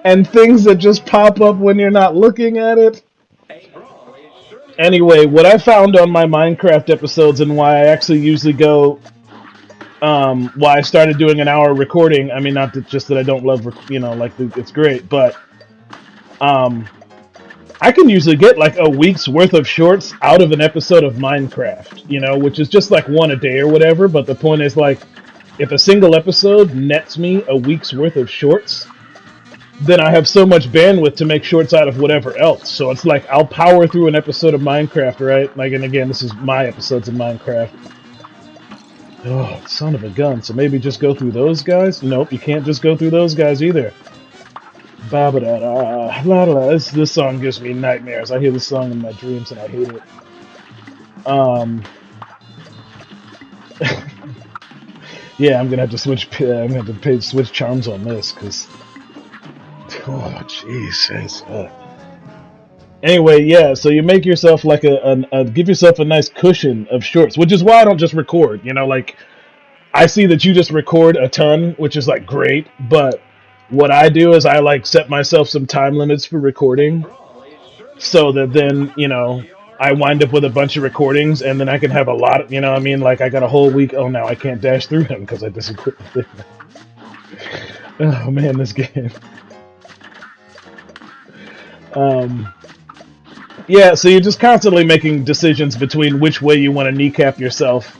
and things that just pop up when you're not looking at it. Anyway, what I found on my Minecraft episodes and why I actually usually go, why I started doing an hour recording. I mean, not just that I don't love, like it's great, but I can usually get like a week's worth of shorts out of an episode of Minecraft, which is just like one a day or whatever. But the point is like, if a single episode nets me a week's worth of shorts, then I have so much bandwidth to make shorts out of whatever else. So it's like I'll power through an episode of Minecraft, right? Like, and again, this is my episodes of Minecraft. Oh, son of a gun. So maybe just go through those guys? Nope, you can't just go through those guys either. Ba-ba-da-da, this song gives me nightmares. I hear this song in my dreams and I hate it. Yeah, I'm gonna have to switch. I'm gonna have to switch charms on this because. Oh, Jesus. Anyway, yeah. So you make yourself like give yourself a nice cushion of shorts, which is why I don't just record. Like I see that you just record a ton, which is like great. But what I do is I like set myself some time limits for recording, so that then I wind up with a bunch of recordings, and then I can have a lot of, I mean, like I got a whole week. Oh, now I can't dash through him because I disequipped the thing. Oh man, this game. Yeah, so you're just constantly making decisions between which way you want to kneecap yourself.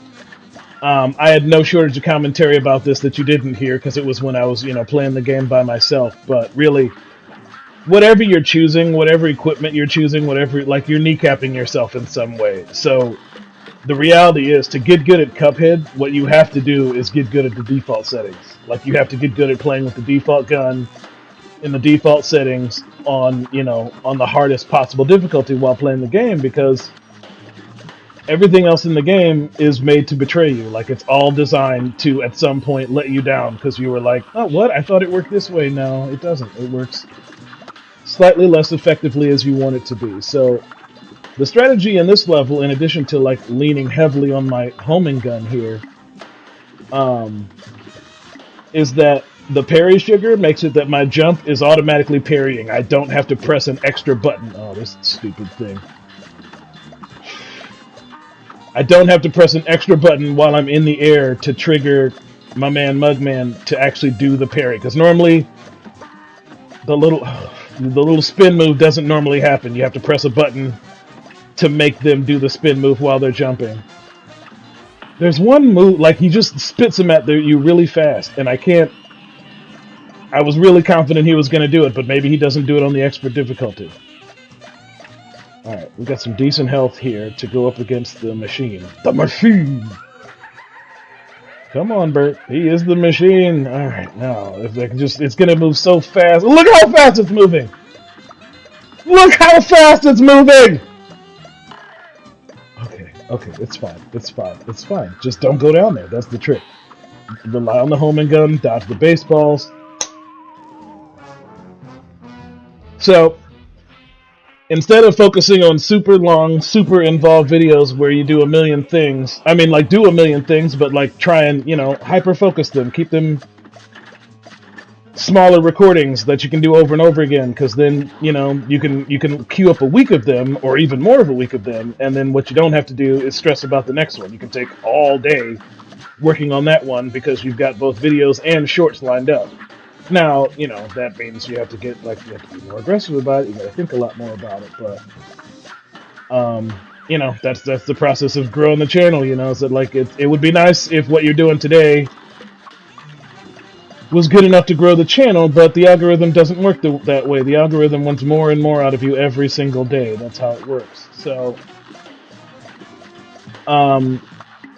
I had no shortage of commentary about this that you didn't hear because it was when I was, playing the game by myself. But really, whatever you're choosing, whatever equipment you're choosing, whatever, like you're kneecapping yourself in some way. So the reality is, to get good at Cuphead, what you have to do is get good at the default settings. Like you have to get good at playing with the default gun in the default settings on, on the hardest possible difficulty while playing the game, because everything else in the game is made to betray you. Like, it's all designed to, at some point, let you down because you were like, oh, what? I thought it worked this way. No, it doesn't. It works slightly less effectively as you want it to be. So the strategy in this level, in addition to like leaning heavily on my homing gun here, is that the parry sugar makes it that my jump is automatically parrying. I don't have to press an extra button. Oh, this stupid thing. I don't have to press an extra button while I'm in the air to trigger my man Mugman to actually do the parry. Because normally the little spin move doesn't normally happen. You have to press a button to make them do the spin move while they're jumping. There's one move, like he just spits them at you really fast, and I can't. I was really confident he was going to do it, but maybe he doesn't do it on the expert difficulty. Alright, we got some decent health here to go up against the machine. The machine! Come on, Bert. He is the machine. Alright, now, if I can just... It's going to move so fast. Look how fast it's moving! Look how fast it's moving! Okay, it's fine. It's fine. It's fine. Just don't go down there. That's the trick. Rely on the homing gun, dodge the baseballs. So, instead of focusing on super long, super involved videos where you do a million things, I mean, like, do a million things, but, like, try and, you know, hyper-focus them. Keep them smaller recordings that you can do over and over again, because then, you know, you can queue up a week of them, or even more of a week of them, and then what you don't have to do is stress about the next one. You can take all day working on that one, because you've got both videos and shorts lined up. Now, you know, that means you have to get, like, you have to be more aggressive about it, you gotta think a lot more about it, but, you know, that's the process of growing the channel, you know, so, like, it would be nice if what you're doing today was good enough to grow the channel, but the algorithm doesn't work that way. The algorithm wants more and more out of you every single day. That's how it works. So,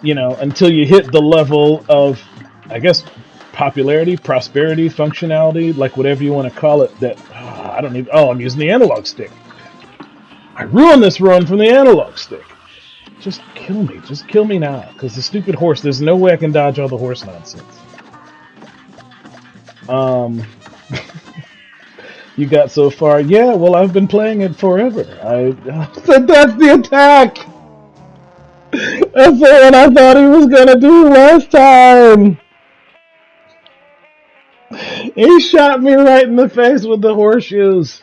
you know, until you hit the level of, I guess, popularity, prosperity, functionality, like whatever you want to call it, that, I don't even, I'm using the analog stick. I ruined this run from the analog stick. Just kill me. Just kill me now. Because the stupid horse, there's no way I can dodge all the horse nonsense. You got so far. Yeah, well, I've been playing it forever. That's the attack! That's what I thought he was gonna do last time! He shot me right in the face with the horseshoes.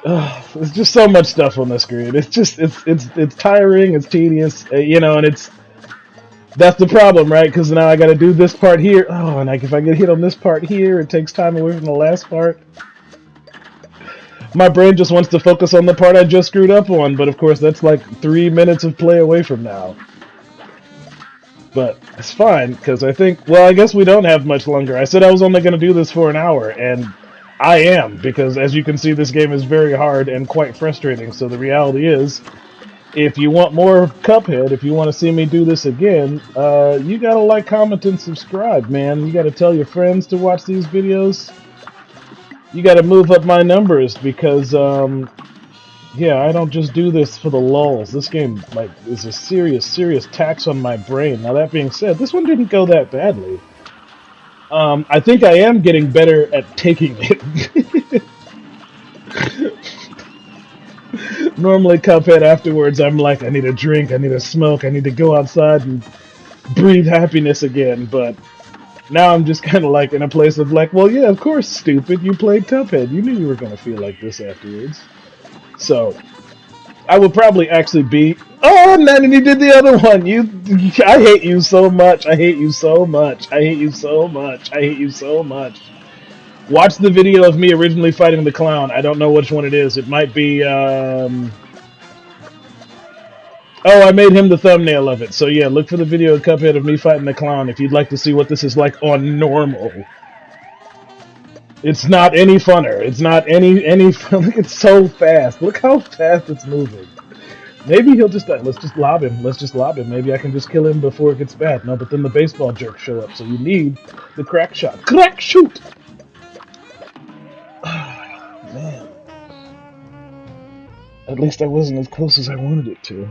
There's just so much stuff on the screen. It's just, it's tiring, it's tedious, you know, and that's the problem, right? Because now I got to do this part here. Oh, and if I get hit on this part here, it takes time away from the last part. My brain just wants to focus on the part I just screwed up on, but of course that's like 3 minutes of play away from now. But it's fine, because I think, well, I guess we don't have much longer. I said I was only going to do this for an hour, and I am, because as you can see, this game is very hard and quite frustrating, so the reality is, if you want more Cuphead, if you want to see me do this again, you gotta like, comment, and subscribe, man. You gotta tell your friends to watch these videos. You gotta move up my numbers, because, yeah, I don't just do this for the lulz. This game, like, is a serious, serious tax on my brain. Now, that being said, this one didn't go that badly. I think I am getting better at taking it. Normally, Cuphead, afterwards, I'm like, I need a drink, I need a smoke, I need to go outside and breathe happiness again, but now I'm just kind of like in a place of like, well, yeah, of course, stupid, you played Cuphead, you knew you were going to feel like this afterwards. So, I would probably actually be, oh, and then he did the other one, I hate you so much, I hate you so much, I hate you so much, I hate you so much. Watch the video of me originally fighting the clown. I don't know which one it is. It might be, oh, I made him the thumbnail of it. So yeah, look for the video of Cuphead of me fighting the clown if you'd like to see what this is like on normal. It's not any funner. It's not any fun. Look, it's so fast. Look how fast it's moving. Maybe he'll just, let's just lob him. Let's just lob him. Maybe I can just kill him before it gets bad. No, but then the baseball jerks show up. So you need the crack shot. Crack shoot! Man. At least I wasn't as close as I wanted it to.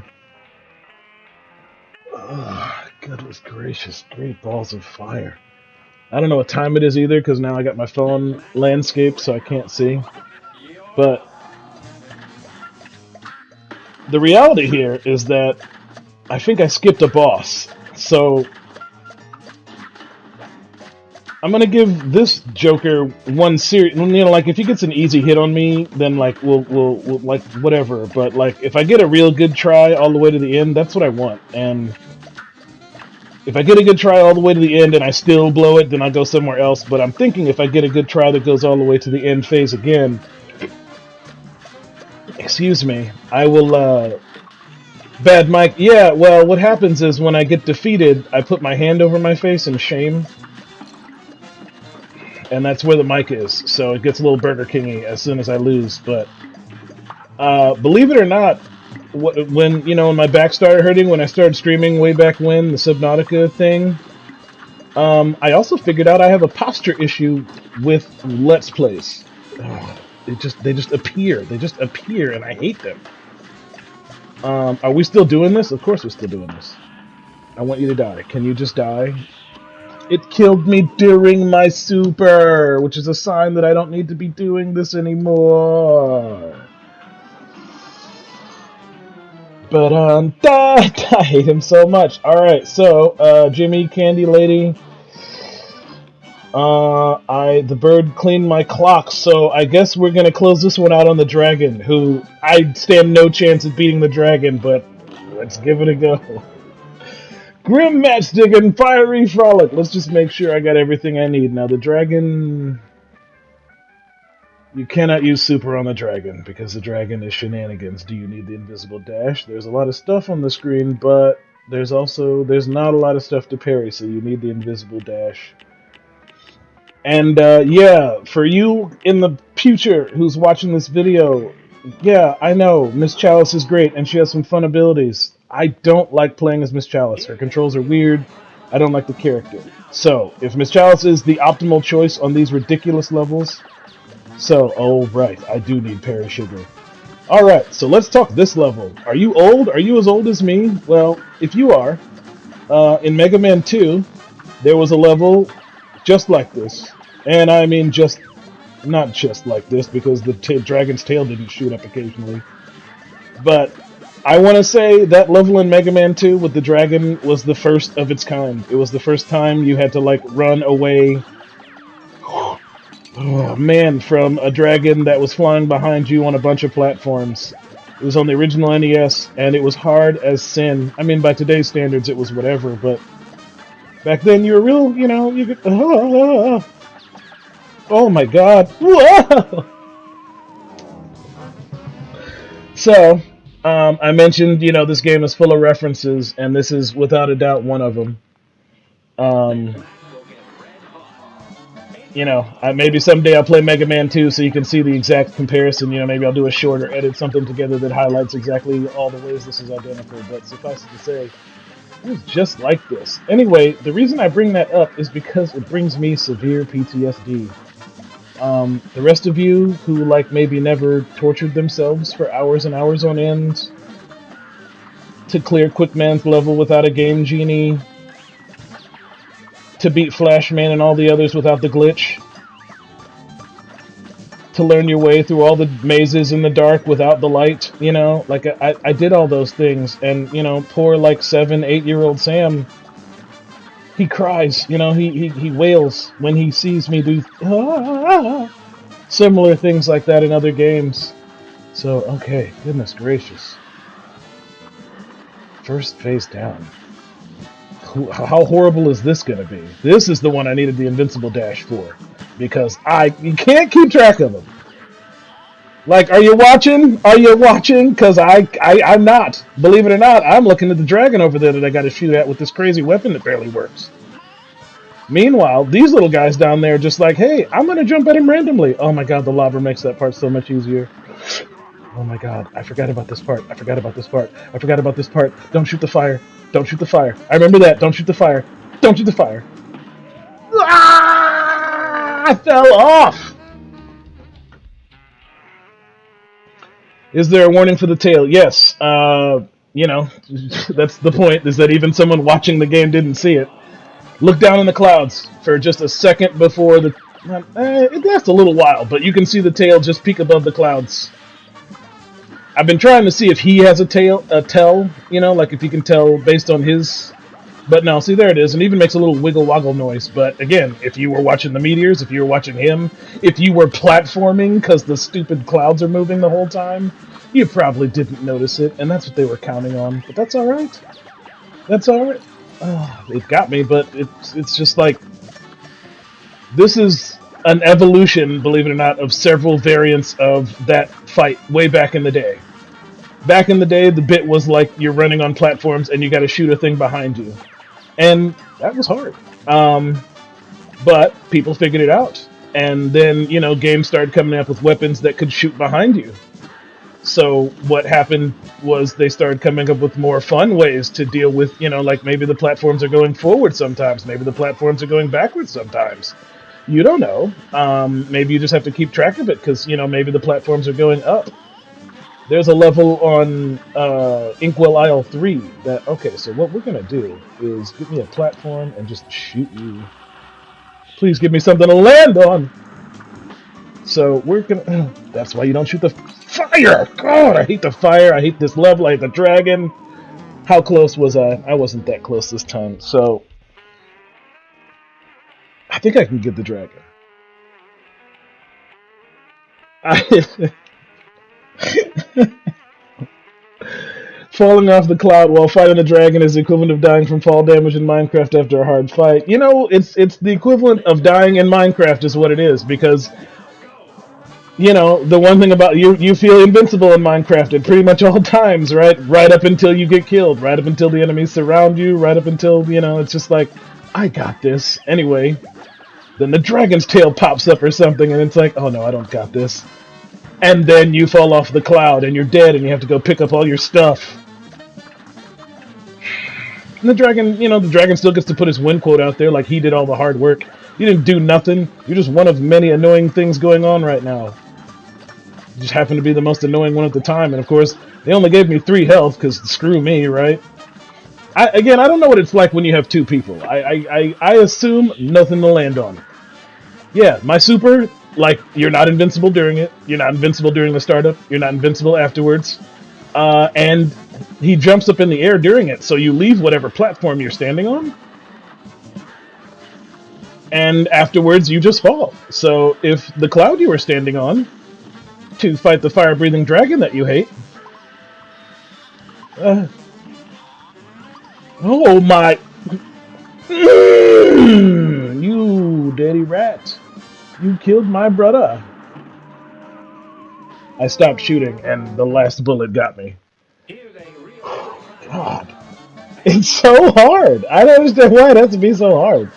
Oh, goodness gracious, great balls of fire. I don't know what time it is either, because now I got my phone landscaped so I can't see. But the reality here is that I think I skipped a boss. So I'm gonna give this Joker one serious. You know, like if he gets an easy hit on me, then like we'll like whatever. But like if I get a real good try all the way to the end, that's what I want. And if I get a good try all the way to the end and I still blow it, then I'll go somewhere else. But I'm thinking if I get a good try that goes all the way to the end phase again, excuse me, I will. Bad Mike. Yeah. Well, what happens is when I get defeated, I put my hand over my face in shame. And that's where the mic is, so it gets a little Burger Kingy as soon as I lose. But believe it or not, when when my back started hurting when I started streaming way back when the Subnautica thing, I also figured out I have a posture issue with Let's Plays. They just appear, and I hate them. Are we still doing this? Of course we're still doing this. I want you to die. Can you just die? It killed me during my super, which is a sign that I don't need to be doing this anymore. But I hate him so much. All right, so Jimmy, Candy Lady, the bird cleaned my clock, so I guess we're gonna close this one out on the dragon. Who I stand no chance at beating the dragon, but let's give it a go. Grim Matchstick and Fiery Frolic. Let's just make sure I got everything I need. Now, the dragon... You cannot use super on the dragon, because the dragon is shenanigans. Do you need the invisible dash? There's a lot of stuff on the screen, but there's not a lot of stuff to parry, so you need the invisible dash. And, yeah, for you in the future who's watching this video, yeah, I know, Miss Chalice is great, and she has some fun abilities. I don't like playing as Miss Chalice. Her controls are weird. I don't like the character. So, if Miss Chalice is the optimal choice on these ridiculous levels... So, oh right, I do need Perry Sugar. Alright, so let's talk this level. Are you old? Are you as old as me? Well, if you are, in Mega Man 2, there was a level just like this. And I mean not just like this, because the dragon's tail didn't shoot up occasionally. But I want to say that level in Mega Man 2 with the dragon was the first of its kind. It was the first time you had to, like, run away, oh man, from a dragon that was flying behind you on a bunch of platforms. It was on the original NES, and it was hard as sin. I mean, by today's standards, it was whatever, but back then you were real, you could... Oh my god. Whoa! So, I mentioned, this game is full of references, and this is without a doubt one of them. Maybe someday I'll play Mega Man 2 so you can see the exact comparison. Maybe I'll do a short or edit something together that highlights exactly all the ways this is identical. But suffice it to say, it was just like this. Anyway, the reason I bring that up is because it brings me severe PTSD. The rest of you who, maybe never tortured themselves for hours and hours on end to clear Quickman's level without a Game Genie, to beat Flashman and all the others without the glitch, to learn your way through all the mazes in the dark without the light, I did all those things, and, poor, 7, 8-year-old Sam, he cries, he wails when he sees me do similar things like that in other games. So, okay, goodness gracious. First face down. How horrible is this going to be? This is the one I needed the invincible dash for, because you can't keep track of them. Are you watching? Are you watching? Because I'm not. Believe it or not, I'm looking at the dragon over there that I got to shoot at with this crazy weapon that barely works. Meanwhile, these little guys down there are just like, hey, I'm going to jump at him randomly. Oh my god, the lava makes that part so much easier. Oh my god, I forgot about this part. Don't shoot the fire. Don't shoot the fire. I remember that. Don't shoot the fire. Don't shoot the fire. Ah! I fell off! Is there a warning for the tail? Yes. You know, that's the point, is that even someone watching the game didn't see it. Look down in the clouds for just a second before the... it lasts a little while, but you can see the tail just peek above the clouds. I've been trying to see if he has a tell, you know, like if you can tell based on his... But no, see, there it is, and it even makes a little wiggle-woggle noise. But again, if you were watching the meteors, if you were watching him, if you were platforming because the stupid clouds are moving the whole time, you probably didn't notice it, and that's what they were counting on. But that's alright. That's alright. It got me, but it's just like... This is an evolution, believe it or not, of several variants of that fight way back in the day. Back in the day, the bit was like you're running on platforms and you gotta shoot a thing behind you. And that was hard. But people figured it out. And then, you know, games started coming up with weapons that could shoot behind you. So what happened was they started coming up with more fun ways to deal with, you know, like maybe the platforms are going forward sometimes. Maybe the platforms are going backwards sometimes. You don't know. Maybe you just have to keep track of it because, you know, maybe the platforms are going up. There's a level on Inkwell Isle 3 that... Okay, so what we're going to do is give me a platform and just shoot you. Please give me something to land on! So we're going to... That's why you don't shoot the fire! God, I hate the fire. I hate this level. I hate the dragon. How close was I? I wasn't that close this time. So I think I can get the dragon. Falling off the cloud while fighting a dragon is the equivalent of dying from fall damage in Minecraft after a hard fight. You know, it's the equivalent of dying in Minecraft is what it is, because, you know, the one thing about you feel invincible in Minecraft at pretty much all times, right? Right up until you get killed, right up until the enemies surround you, right up until, you know, it's just like, I got this. Anyway, then the dragon's tail pops up or something, and it's like, oh no, I don't got this. And then you fall off the cloud, and you're dead, and you have to go pick up all your stuff. And the dragon, you know, the dragon still gets to put his win quote out there like he did all the hard work. You didn't do nothing. You're just one of many annoying things going on right now. You just happen to be the most annoying one at the time, and of course, they only gave me 3 health, because screw me, right? Again, I don't know what it's like when you have 2 people. I assume nothing to land on. Yeah, my super, like, you're not invincible during it. You're not invincible during the startup. You're not invincible afterwards. And he jumps up in the air during it, so you leave whatever platform you're standing on. And afterwards, you just fall. So if the cloud you were standing on to fight the fire-breathing dragon that you hate... oh my... you dirty rat. You killed my brother. I stopped shooting, and the last bullet got me. God. It's so hard. I don't understand why it has to be so hard.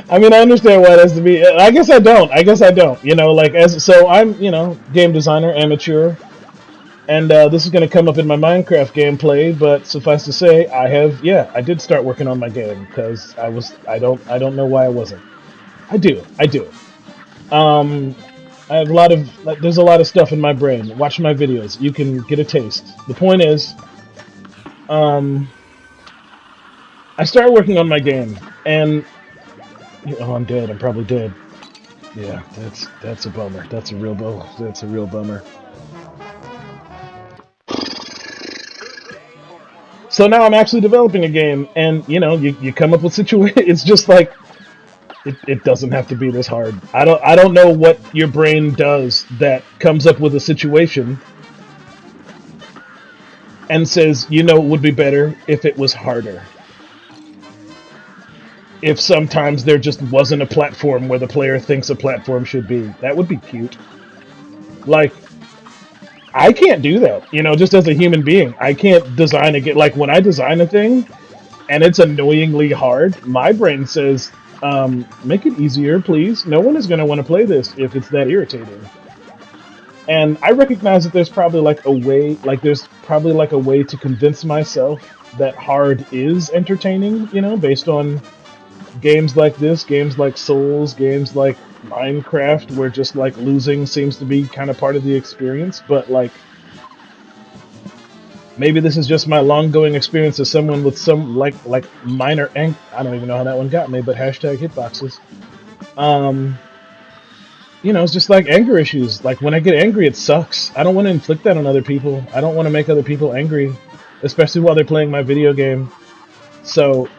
I mean, I understand why it has to be... I guess I don't. You know, like, so I'm, you know, game designer, amateur. And this is going to come up in my Minecraft gameplay, but suffice to say, I did start working on my game, because I don't know why I wasn't. I do. I have there's a lot of stuff in my brain. Watch my videos. You can get a taste. The point is, I started working on my game, and, oh, I'm dead. I'm probably dead. Yeah, that's a bummer. That's a real bummer. So now I'm actually developing a game, and, you know, you come up with situations. It's just like, it doesn't have to be this hard. I don't know what your brain does that comes up with a situation and says, you know, it would be better if it was harder. If sometimes there just wasn't a platform where the player thinks a platform should be. That would be cute. Like, I can't do that, you know, just as a human being. I can't design like, when I design a thing, and it's annoyingly hard, my brain says, make it easier, please. No one is going to want to play this if it's that irritating. And I recognize that there's probably, like, a way to convince myself that hard is entertaining, you know, based on games like this, games like Souls, games like Minecraft, where just like losing seems to be kind of part of the experience. But like maybe this is just my long going experience as someone with some like minor I don't even know how that one got me, but hashtag hitboxes. Um, it's just like anger issues. Like when I get angry, it sucks. I don't want to inflict that on other people. I don't want to make other people angry, especially while they're playing my video game. So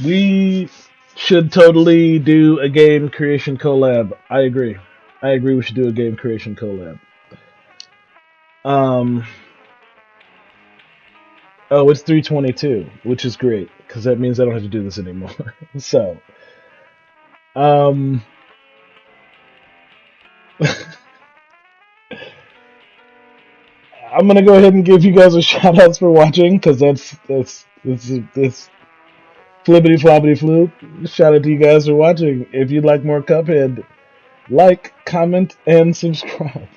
we should totally do a game creation collab. I agree. I agree. We should do a game creation collab. Um, oh, it's 3:22, which is great because that means I don't have to do this anymore. So, um, I'm gonna go ahead and give you guys a shout outs for watching because that's flippity floppity floop. Shout out to you guys for watching. If you'd like more Cuphead, like, comment, and subscribe.